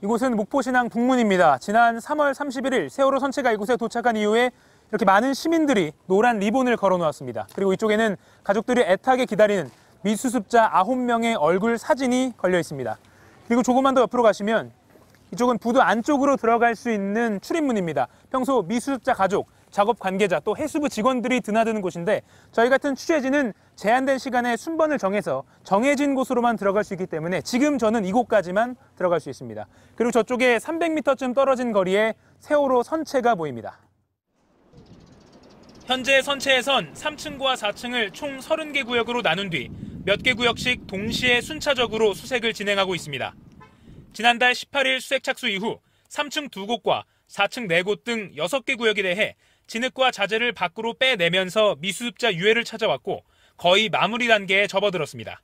이곳은 목포신항 북문입니다. 지난 3월 31일 세월호 선체가 이곳에 도착한 이후에 이렇게 많은 시민들이 노란 리본을 걸어놓았습니다. 그리고 이쪽에는 가족들이 애타게 기다리는 미수습자 9명의 얼굴 사진이 걸려 있습니다. 그리고 조금만 더 옆으로 가시면 이쪽은 부두 안쪽으로 들어갈 수 있는 출입문입니다. 평소 미수습자 가족, 작업 관계자 또 해수부 직원들이 드나드는 곳인데 저희 같은 취재진은 제한된 시간에 순번을 정해서 정해진 곳으로만 들어갈 수 있기 때문에 지금 저는 이곳까지만 들어갈 수 있습니다. 그리고 저쪽에 300m쯤 떨어진 거리에 세월호 선체가 보입니다. 현재 선체에선 3층과 4층을 총 30개 구역으로 나눈 뒤 몇 개 구역씩 동시에 순차적으로 수색을 진행하고 있습니다. 지난달 18일 수색 착수 이후 3층 2곳과 4층 4곳 등 6개 구역에 대해 진흙과 자재를 밖으로 빼내면서 미수습자 유해를 찾아왔고 거의 마무리 단계에 접어들었습니다.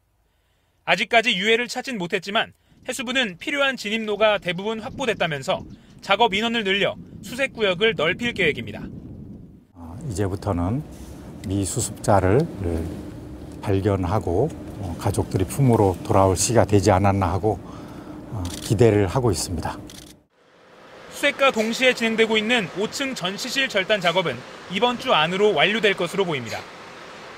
아직까지 유해를 찾진 못했지만 해수부는 필요한 진입로가 대부분 확보됐다면서 작업 인원을 늘려 수색 구역을 넓힐 계획입니다. 이제부터는 미수습자를 발견하고 가족들이 품으로 돌아올 시기가 되지 않았나 하고 기대를 하고 있습니다. 수색과 동시에 진행되고 있는 5층 전시실 절단 작업은 이번 주 안으로 완료될 것으로 보입니다.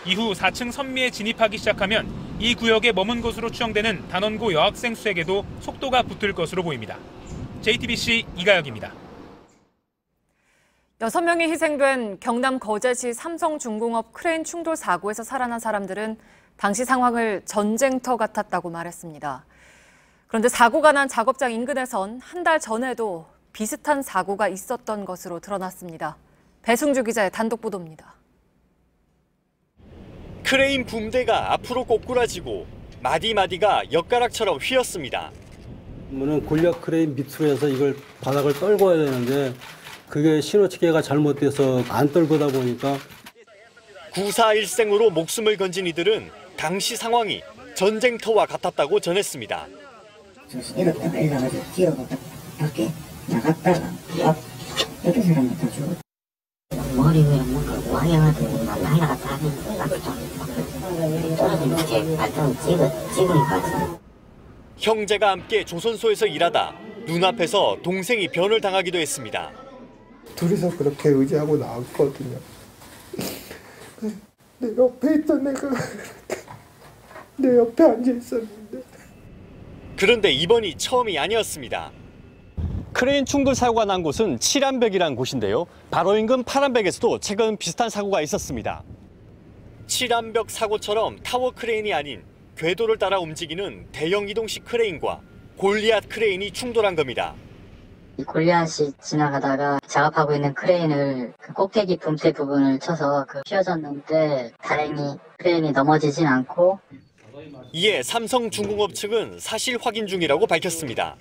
이후 4층 선미에 진입하기 시작하면 이 구역에 머문 것으로 추정되는 단원고 여학생 수색에도 속도가 붙을 것으로 보입니다. JTBC 이가혁입니다. 6명이 희생된 경남 거제시 삼성중공업 크레인 충돌 사고에서 살아난 사람들은 당시 상황을 전쟁터 같았다고 말했습니다. 그런데 사고가 난 작업장 인근에선 한 달 전에도 비슷한 사고가 있었던 것으로 드러났습니다. 배승주 기자의 단독 보도입니다. 크레인 붐대가 앞으로 꼬꾸라지고 마디마디가 엿가락처럼 휘었습니다. 골력 크레인 밑으로 해서 이걸 바닥을 떨궈야 되는데 그게 신호체계가 잘못돼서 안 떨고다 보니까 941생으로 목숨을 건진 이들은 당시 상황이 전쟁터와 같았다고 전했습니다. 이렇다가 일어나가지고 뛰어가 밖에 나갔다가 옆에 사람들 다 죽었다. 머리 위에 뭔가 왕양하더니 막 날아갔다 하면 떨어지면 제 발등 찍으니까. 형제가 함께 조선소에서 일하다 눈앞에서 동생이 변을 당하기도 했습니다. 둘이서 그렇게 의지하고 나왔거든요. 내 옆에 있던 애가 내 옆에 앉아 있었는데. 그런데 이번이 처음이 아니었습니다. 크레인 충돌 사고가 난 곳은 칠암벽이라는 곳인데요. 바로 인근 파란벽에서도 최근 비슷한 사고가 있었습니다. 칠암벽 사고처럼 타워 크레인이 아닌 궤도를 따라 움직이는 대형 이동식 크레인과 골리앗 크레인이 충돌한 겁니다. 골리앗이 지나가다가 작업하고 있는 크레인을 그 꼭대기 붐대 부분을 쳐서 휘어졌는데 다행히 크레인이 넘어지진 않고. 이에 삼성중공업 측은 사실 확인 중이라고 밝혔습니다.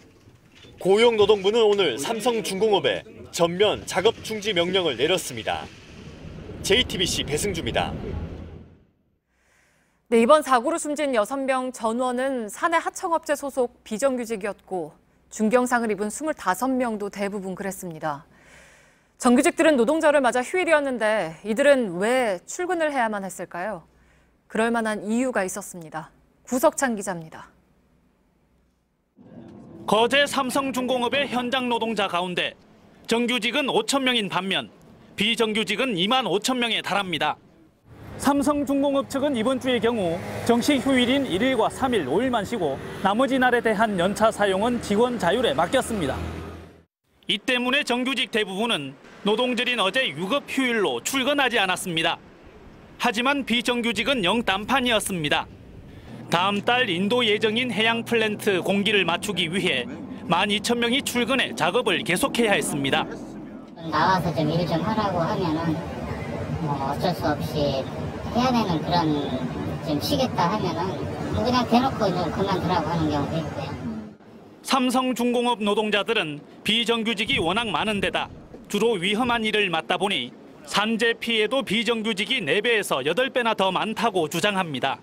고용노동부는 오늘 삼성중공업에 전면 작업 중지 명령을 내렸습니다. JTBC 배승주입니다. 네, 이번 사고로 숨진 6명 전원은 사내 하청업체 소속 비정규직이었고 중경상을 입은 25명도 대부분 그랬습니다. 정규직들은 노동절을 맞아 휴일이었는데 이들은 왜 출근을 해야만 했을까요? 그럴 만한 이유가 있었습니다. 구석찬 기자입니다. 거제 삼성중공업의 현장 노동자 가운데 정규직은 5천 명인 반면 비정규직은 2만 5천 명에 달합니다. 삼성중공업 측은 이번 주의 경우 정시 휴일인 1일과 3일, 5일만 쉬고 나머지 날에 대한 연차 사용은 직원 자율에 맡겼습니다. 이 때문에 정규직 대부분은 노동절인 어제 유급 휴일로 출근하지 않았습니다. 하지만 비정규직은 영딴판이었습니다. 다음 달 인도 예정인 해양 플랜트 공기를 맞추기 위해 12,000명이 출근해 작업을 계속해야 했습니다. 나와서 좀 일 좀 하라고 하면은 어쩔 수 없이 해야 되는 그런 좀 쉬겠다 하면은 그냥 대놓고 좀 그만두라고 하는 경우도 있고요. 삼성중공업 노동자들은 비정규직이 워낙 많은 데다 주로 위험한 일을 맡다 보니 산재 피해도 비정규직이 4배에서 8배나 더 많다고 주장합니다.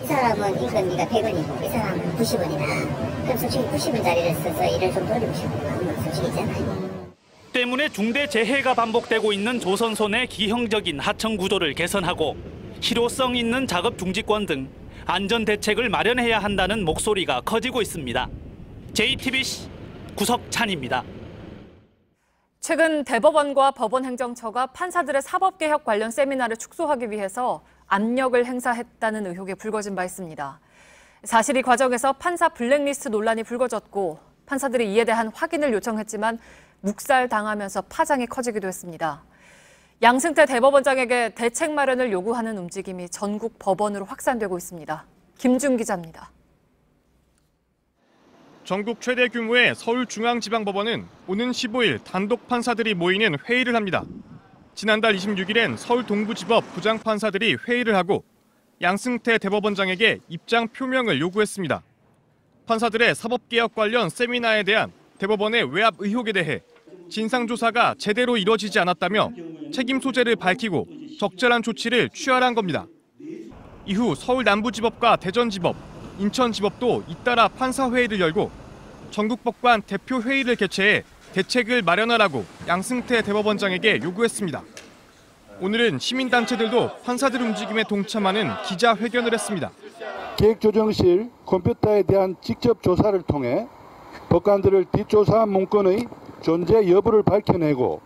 이 사람은 인건비가 100원이고 이 사람은 90원이다. 그럼 솔직히 90원짜리를 써서 일을 좀 돌리고 싶은 건 솔직히잖아요. 때문에 중대 재해가 반복되고 있는 조선소 내 기형적인 하청 구조를 개선하고 실효성 있는 작업 중지권 등 안전 대책을 마련해야 한다는 목소리가 커지고 있습니다. JTBC 구석찬입니다. 최근 대법원과 법원행정처가 판사들의 사법개혁 관련 세미나를 축소하기 위해서 압력을 행사했다는 의혹이 불거진 바 있습니다. 사실 이 과정에서 판사 블랙리스트 논란이 불거졌고 판사들이 이에 대한 확인을 요청했지만 묵살당하면서 파장이 커지기도 했습니다. 양승태 대법원장에게 대책 마련을 요구하는 움직임이 전국 법원으로 확산되고 있습니다. 김준 기자입니다. 전국 최대 규모의 서울중앙지방법원은 오는 15일 단독 판사들이 모이는 회의를 합니다. 지난달 26일엔 서울 동부지법 부장판사들이 회의를 하고 양승태 대법원장에게 입장 표명을 요구했습니다. 판사들의 사법개혁 관련 세미나에 대한 대법원의 외압 의혹에 대해 진상조사가 제대로 이뤄지지 않았다며 책임 소재를 밝히고 적절한 조치를 취하라는 겁니다. 이후 서울 남부지법과 대전지법, 인천지법도 잇따라 판사회의를 열고 전국법관 대표회의를 개최해 대책을 마련하라고 양승태 대법원장에게 요구했습니다. 오늘은 시민단체들도 판사들 움직임에 동참하는 기자회견을 했습니다. 계획조정실 컴퓨터에 대한 직접 조사를 통해 법관들을 뒷조사한 문건의 존재 여부를 밝혀내고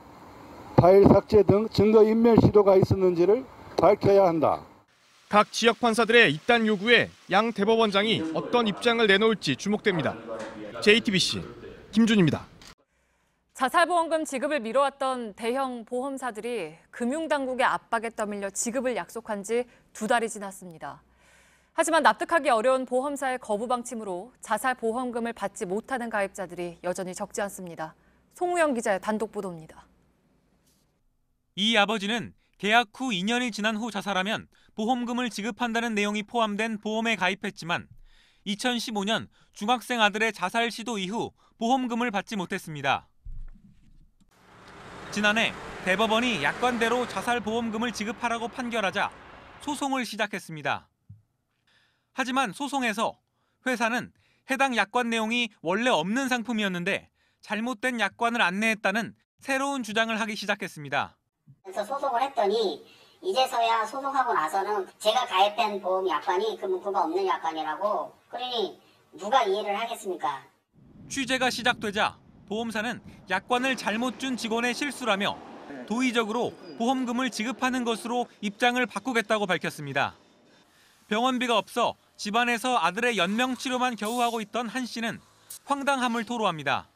파일 삭제 등 증거인멸 시도가 있었는지를 밝혀야 한다. 각 지역 판사들의 입단 요구에 양 대법원장이 어떤 입장을 내놓을지 주목됩니다. JTBC 김준입니다. 자살보험금 지급을 미뤄왔던 대형 보험사들이 금융당국의 압박에 떠밀려 지급을 약속한 지 2달이 지났습니다. 하지만 납득하기 어려운 보험사의 거부 방침으로 자살보험금을 받지 못하는 가입자들이 여전히 적지 않습니다. 송우영 기자의 단독 보도입니다. 이 아버지는 계약 후 2년이 지난 후 자살하면 보험금을 지급한다는 내용이 포함된 보험에 가입했지만 2015년 중학생 아들의 자살 시도 이후 보험금을 받지 못했습니다. 지난해 대법원이 약관대로 자살보험금을 지급하라고 판결하자 소송을 시작했습니다. 하지만 소송에서 회사는 해당 약관 내용이 원래 없는 상품이었는데 잘못된 약관을 안내했다는 새로운 주장을 하기 시작했습니다. 그래서 소송을 했더니 이제서야 소송하고 나서는 제가 가입한 보험 약관이 그 문구가 없는 약관이라고, 그러니 누가 이해를 하겠습니까? 취재가 시작되자 보험사는 약관을 잘못 준 직원의 실수라며 도의적으로 보험금을 지급하는 것으로 입장을 바꾸겠다고 밝혔습니다. 병원비가 없어 집안에서 아들의 연명 치료만 겨우 하고 있던 한 씨는 황당함을 토로합니다.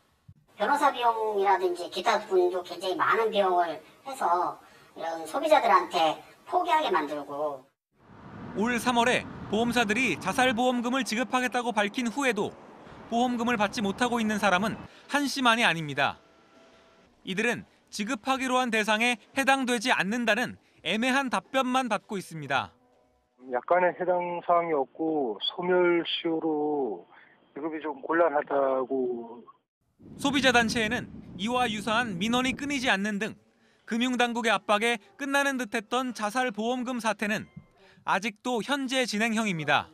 변호사 비용이라든지 기타 분도 굉장히 많은 비용을 해서 이런 소비자들한테 포기하게 만들고. 올 3월에 보험사들이 자살보험금을 지급하겠다고 밝힌 후에도 보험금을 받지 못하고 있는 사람은 한 씨만이 아닙니다. 이들은 지급하기로 한 대상에 해당되지 않는다는 애매한 답변만 받고 있습니다. 약관에 해당 사항이 없고 소멸시효로 지급이 좀 곤란하다고. 소비자단체에는 이와 유사한 민원이 끊이지 않는 등 금융당국의 압박에 끝나는 듯했던 자살보험금 사태는 아직도 현재 진행형입니다.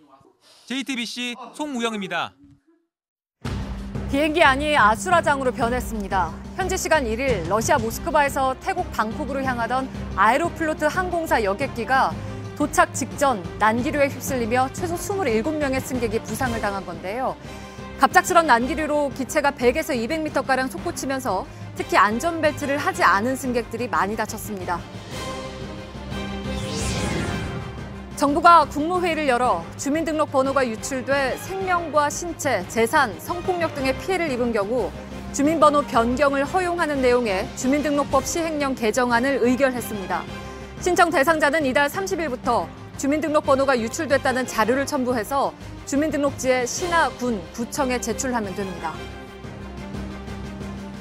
JTBC 송우영입니다. 비행기 안이 아수라장으로 변했습니다. 현지 시간 1일 러시아 모스크바에서 태국 방콕으로 향하던 아에로플로트 항공사 여객기가 도착 직전 난기류에 휩쓸리며 최소 27명의 승객이 부상을 당한 건데요. 갑작스런 난기류로 기체가 100에서 200m가량 솟구치면서 특히 안전벨트를 하지 않은 승객들이 많이 다쳤습니다. 정부가 국무회의를 열어 주민등록 번호가 유출돼 생명과 신체, 재산, 성폭력 등의 피해를 입은 경우 주민번호 변경을 허용하는 내용의 주민등록법 시행령 개정안을 의결했습니다. 신청 대상자는 이달 30일부터 주민등록번호가 유출됐다는 자료를 첨부해서 주민등록지에 시나 군, 구청에 제출하면 됩니다.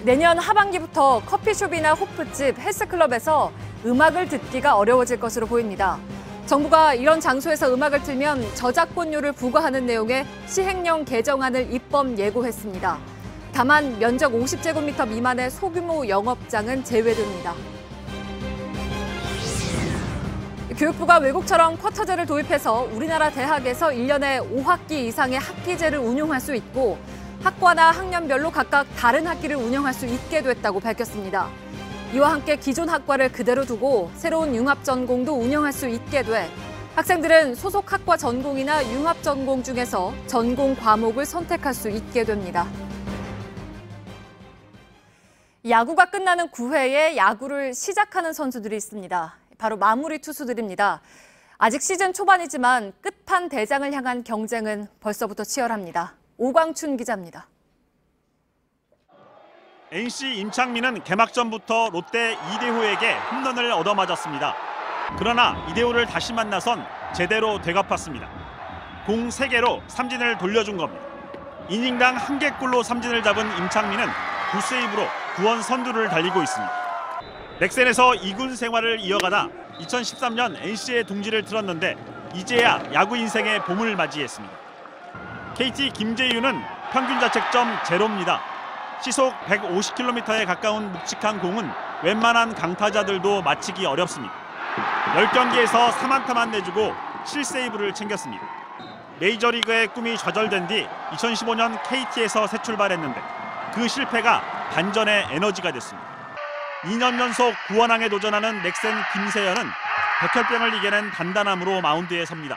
내년 하반기부터 커피숍이나 호프집, 헬스클럽에서 음악을 듣기가 어려워질 것으로 보입니다. 정부가 이런 장소에서 음악을 틀면 저작권료를 부과하는 내용의 시행령 개정안을 입법 예고했습니다. 다만 면적 50제곱미터 미만의 소규모 영업장은 제외됩니다. 교육부가 외국처럼 쿼터제를 도입해서 우리나라 대학에서 1년에 5학기 이상의 학기제를 운용할 수 있고 학과나 학년별로 각각 다른 학기를 운영할 수 있게 됐다고 밝혔습니다. 이와 함께 기존 학과를 그대로 두고 새로운 융합전공도 운영할 수 있게 돼 학생들은 소속 학과 전공이나 융합전공 중에서 전공 과목을 선택할 수 있게 됩니다. 야구가 끝나는 9회에 야구를 시작하는 선수들이 있습니다. 바로 마무리 투수들입니다. 아직 시즌 초반이지만 끝판 대장을 향한 경쟁은 벌써부터 치열합니다. 오광춘 기자입니다. NC 임창민은 개막전부터 롯데 이대호에게 홈런을 얻어맞았습니다. 그러나 이대호를 다시 만나선 제대로 되갚았습니다. 공 3개로 삼진을 돌려준 겁니다. 이닝당 1개골로 삼진을 잡은 임창민은 9세이브로 구원 선두를 달리고 있습니다. 넥센에서 2군 생활을 이어가다 2013년 NC의 둥지를 틀었는데 이제야 야구 인생의 봄을 맞이했습니다. KT 김재윤은 평균 자책점 0입니다. 시속 150km에 가까운 묵직한 공은 웬만한 강타자들도 맞히기 어렵습니다. 10경기에서 3안타만 내주고 7세이브를 챙겼습니다. 메이저리그의 꿈이 좌절된 뒤 2015년 KT에서 새 출발했는데 그 실패가 반전의 에너지가 됐습니다. 2년 연속 구원왕에 도전하는 넥센 김세현은 백혈병을 이겨낸 단단함으로 마운드에 섭니다.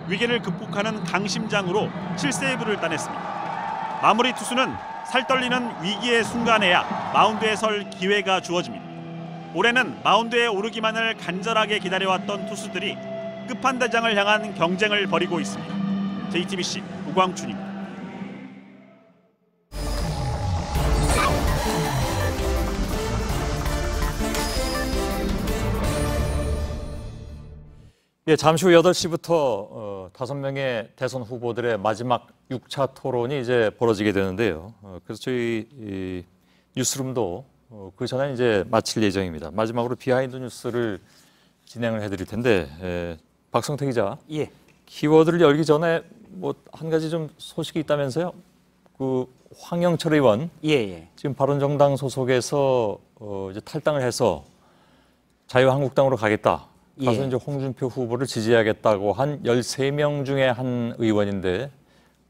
위기를 극복하는 강심장으로 7세이브를 따냈습니다. 마무리 투수는 살떨리는 위기의 순간에야 마운드에 설 기회가 주어집니다. 올해는 마운드에 오르기만을 간절하게 기다려왔던 투수들이 끝판대장을 향한 경쟁을 벌이고 있습니다. JTBC 오광춘입니다. 예, 잠시 후 8시부터 5명의 대선 후보들의 마지막 6차 토론이 이제 벌어지게 되는데요. 그래서 저희 뉴스룸도 그 전에 이제 마칠 예정입니다. 마지막으로 비하인드 뉴스를 진행을 해드릴 텐데 박성태 기자, 예. 키워드를 열기 전에 뭐 한 가지 좀 소식이 있다면서요? 그 황영철 의원, 지금 바른정당 소속에서 이제 탈당을 해서 자유한국당으로 가겠다. 가서 이제 홍준표 후보를 지지하겠다고 한 13명 중에 한 의원인데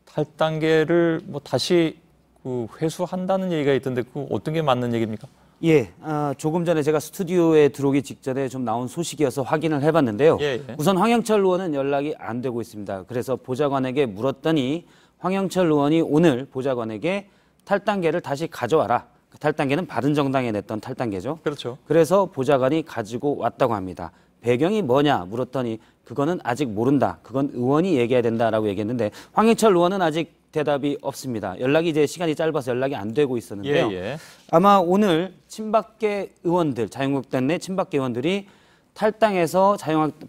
탈당계를 뭐 다시 그 회수한다는 얘기가 있던데 그 어떤 게 맞는 얘기입니까? 예, 조금 전에 제가 스튜디오에 들어오기 직전에 좀 나온 소식이어서 확인을 해봤는데요. 우선 황영철 의원은 연락이 안 되고 있습니다. 그래서 보좌관에게 물었더니 황영철 의원이 오늘 보좌관에게 탈당계를 다시 가져와라. 그 탈당계는 바른정당에 냈던 탈당계죠. 그렇죠. 그래서 보좌관이 가지고 왔다고 합니다. 배경이 뭐냐 물었더니 그거는 아직 모른다. 그건 의원이 얘기해야 된다라고 얘기했는데 황영철 의원은 아직 대답이 없습니다. 연락이 이제 시간이 짧아서 연락이 안 되고 있었는데요. 아마 오늘 친박계 의원들, 자유한국당 내 친박계 의원들이 탈당해서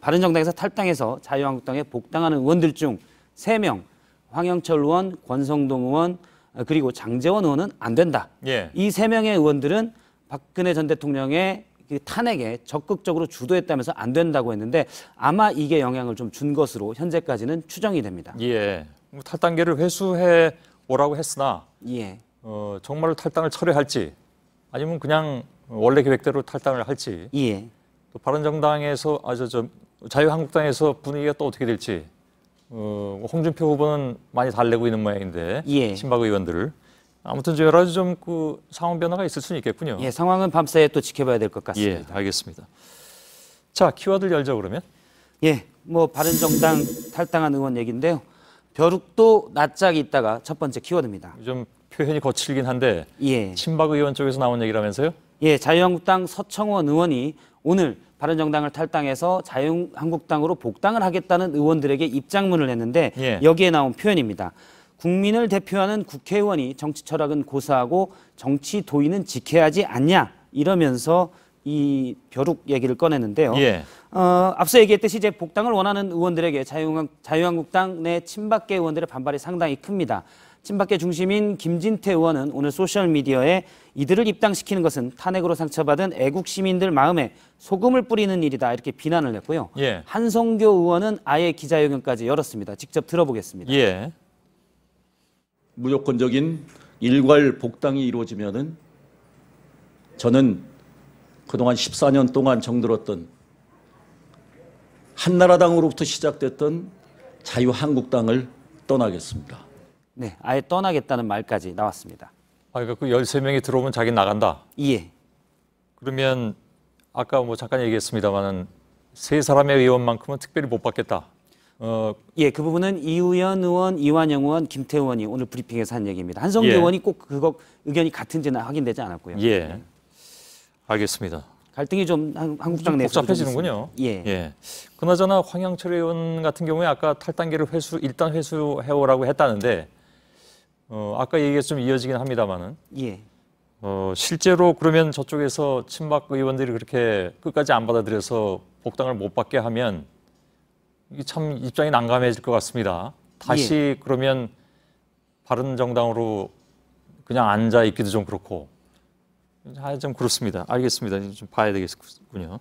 바른정당에서 탈당해서 자유한국당에 복당하는 의원들 중 3명, 황영철 의원, 권성동 의원, 그리고 장제원 의원은 안 된다. 이 3명의 의원들은 박근혜 전 대통령의 그 탄핵에 적극적으로 주도했다면서 안 된다고 했는데 아마 이게 영향을 좀 준 것으로 현재까지는 추정이 됩니다. 예, 탈당계를 회수해 오라고 했으나 정말로 탈당을 철회할지 아니면 그냥 원래 계획대로 탈당을 할지 또 바른정당에서 자유한국당에서 분위기가 또 어떻게 될지 홍준표 후보는 많이 달래고 있는 모양인데 친박 의원들을 아무튼 여러 가지 좀 그 상황 변화가 있을 수는 있겠군요. 예, 상황은 밤새 또 지켜봐야 될 것 같습니다. 예, 알겠습니다. 자, 키워드를 열죠 그러면. 예, 뭐 바른정당 탈당한 의원 얘기인데요. 벼룩도 낯짝이 있다가 첫 번째 키워드입니다. 좀 표현이 거칠긴 한데 친박 의원 쪽에서 나온 얘기라면서요? 예, 자유한국당 서청원 의원이 오늘 바른정당을 탈당해서 자유한국당으로 복당을 하겠다는 의원들에게 입장문을 냈는데 여기에 나온 표현입니다. 국민을 대표하는 국회의원이 정치 철학은 고사하고 정치 도의는 지켜야 하지 않냐 이러면서 이 벼룩 얘기를 꺼냈는데요. 앞서 얘기했듯이 이제 복당을 원하는 의원들에게 자유한국당 내 친박계 의원들의 반발이 상당히 큽니다. 친박계 중심인 김진태 의원은 오늘 소셜미디어에 이들을 입당시키는 것은 탄핵으로 상처받은 애국 시민들 마음에 소금을 뿌리는 일이다 이렇게 비난을 했고요. 한성교 의원은 아예 기자회견까지 열었습니다. 직접 들어보겠습니다. 무조건적인 일괄 복당이 이루어지면은 저는 그동안 14년 동안 정들었던 한나라당으로부터 시작됐던 자유한국당을 떠나겠습니다. 네, 아예 떠나겠다는 말까지 나왔습니다. 그러니까 그 13명이 들어오면 자기 나간다? 예. 그러면 아까 뭐 잠깐 얘기했습니다마는 3사람의 의원만큼은 특별히 못 받겠다. 예, 그 부분은 이우연 의원, 이완영 의원, 김태우 의원이 오늘 브리핑에서 한 얘기입니다. 한성규 의원이 꼭 그거 의견이 같은지는 확인되지 않았고요. 예, 알겠습니다. 갈등이 좀 한국당 내에서 복잡해지는군요. 예. 그나저나 황영철 의원 같은 경우에 아까 탈당계를 일단 회수해오라고 했다는데 아까 얘기가 좀 이어지긴 합니다만은. 예. 실제로 그러면 저쪽에서 친박 의원들이 그렇게 끝까지 안 받아들여서 복당을 못 받게 하면 이게 참 입장이 난감해질 것 같습니다. 다시 그러면 바른정당으로 그냥 앉아 있기도 좀 그렇고. 좀 그렇습니다. 알겠습니다. 좀 봐야 되겠군요.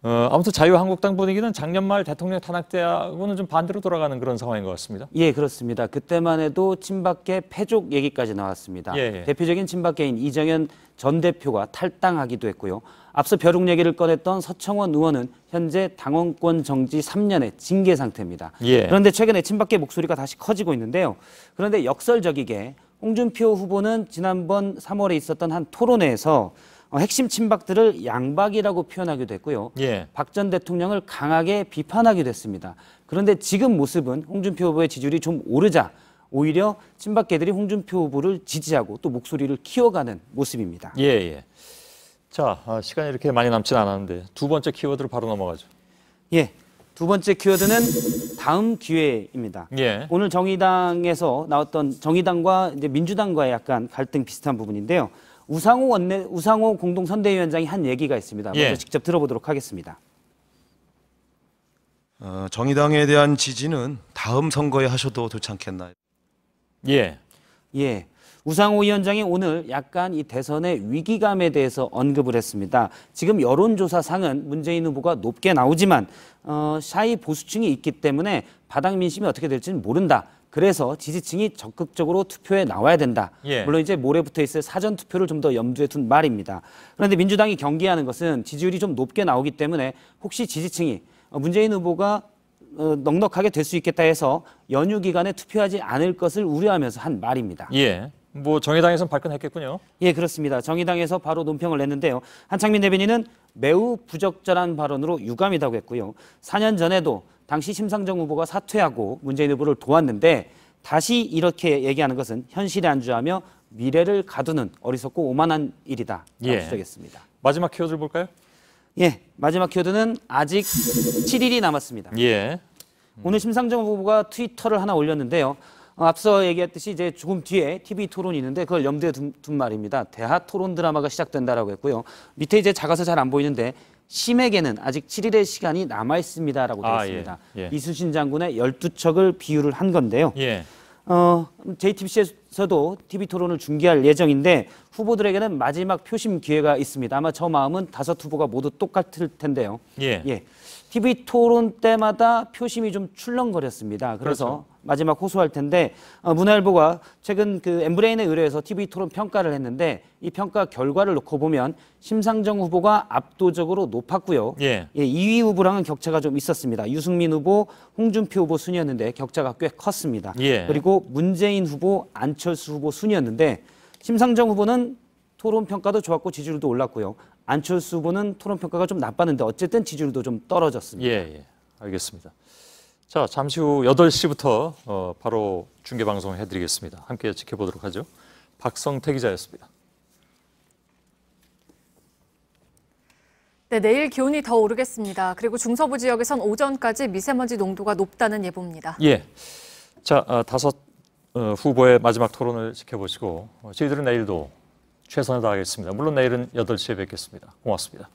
아무튼 자유한국당 분위기는 작년 말 대통령 탄핵 때하고는 좀 반대로 돌아가는 그런 상황인 것 같습니다. 예, 그렇습니다. 그때만 해도 친박계 패족 얘기까지 나왔습니다. 대표적인 친박계인 이정현 전 대표가 탈당하기도 했고요. 앞서 벼룩 얘기를 꺼냈던 서청원 의원은 현재 당원권 정지 3년의 징계 상태입니다. 그런데 최근에 친박계 목소리가 다시 커지고 있는데요. 그런데 역설적이게 홍준표 후보는 지난번 3월에 있었던 한 토론회에서 핵심 친박들을 양박이라고 표현하기도 했고요. 박 전 대통령을 강하게 비판하기도 했습니다. 그런데 지금 모습은 홍준표 후보의 지지율이 좀 오르자 오히려 친박계들이 홍준표 후보를 지지하고 또 목소리를 키워가는 모습입니다. 자, 시간이 이렇게 많이 남진 않았는데 두 번째 키워드로 바로 넘어가죠. 두 번째 키워드는 다음 기회입니다. 오늘 정의당에서 나왔던 정의당과 이제 민주당과의 약간 갈등 비슷한 부분인데요. 우상호 공동선대위원장이 한 얘기가 있습니다. 먼저 직접 들어보도록 하겠습니다. 정의당에 대한 지지는 다음 선거에 하셔도 좋지 않겠나요? 우상호 위원장이 오늘 약간 이 대선의 위기감에 대해서 언급을 했습니다. 지금 여론조사상은 문재인 후보가 높게 나오지만 샤이 보수층이 있기 때문에 바닥 민심이 어떻게 될지는 모른다. 그래서 지지층이 적극적으로 투표에 나와야 된다. 물론 이제 모레부터 있을 사전 투표를 좀 더 염두에 둔 말입니다. 그런데 민주당이 경계하는 것은 지지율이 좀 높게 나오기 때문에 혹시 지지층이 문재인 후보가 넉넉하게 될 수 있겠다 해서 연휴 기간에 투표하지 않을 것을 우려하면서 한 말입니다. 뭐 정의당에서는 발끈했겠군요. 그렇습니다. 정의당에서 바로 논평을 냈는데요. 한창민 대변인은 매우 부적절한 발언으로 유감이라고 했고요. 4년 전에도 당시 심상정 후보가 사퇴하고 문재인 후보를 도왔는데 다시 이렇게 얘기하는 것은 현실에 안주하며 미래를 가두는 어리석고 오만한 일이다. 라고 지적했습니다. 마지막 키워드를 볼까요? 마지막 키워드는 아직 7일이 남았습니다. 오늘 심상정 후보가 트위터를 하나 올렸는데요. 앞서 얘기했듯이 이제 조금 뒤에 TV 토론이 있는데 그걸 염두에 둔 말입니다. 대하 토론 드라마가 시작된다라고 했고요. 밑에 이제 작아서 잘 안 보이는데 심에게는 아직 7일의 시간이 남아 있습니다라고 되어 있습니다. 이순신 장군의 12척을 비유를 한 건데요. JTBC에서도 TV 토론을 중계할 예정인데 후보들에게는 마지막 표심 기회가 있습니다. 아마 저 마음은 5 후보가 모두 똑같을 텐데요. TV 토론 때마다 표심이 좀 출렁거렸습니다. 그래서 마지막 호소할 텐데 문화일보가 최근 그 엠브레인에 의뢰해서 TV 토론 평가를 했는데 이 평가 결과를 놓고 보면 심상정 후보가 압도적으로 높았고요. 2위 후보랑은 격차가 좀 있었습니다. 유승민 후보, 홍준표 후보 순이었는데 격차가 꽤 컸습니다. 그리고 문재인 후보, 안철수 후보 순이었는데 심상정 후보는 토론 평가도 좋았고 지지율도 올랐고요. 안철수 후보는 토론 평가가 좀 나빴는데 어쨌든 지지율도 좀 떨어졌습니다. 알겠습니다. 자, 잠시 후 8시부터 바로 중계 방송을 해드리겠습니다. 함께 지켜보도록 하죠. 박성태 기자였습니다. 내일 기온이 더 오르겠습니다. 그리고 중서부 지역에선 오전까지 미세먼지 농도가 높다는 예보입니다. 자, 5 후보의 마지막 토론을 지켜보시고 저희들은 내일도 최선을 다하겠습니다. 물론 내일은 8시에 뵙겠습니다. 고맙습니다.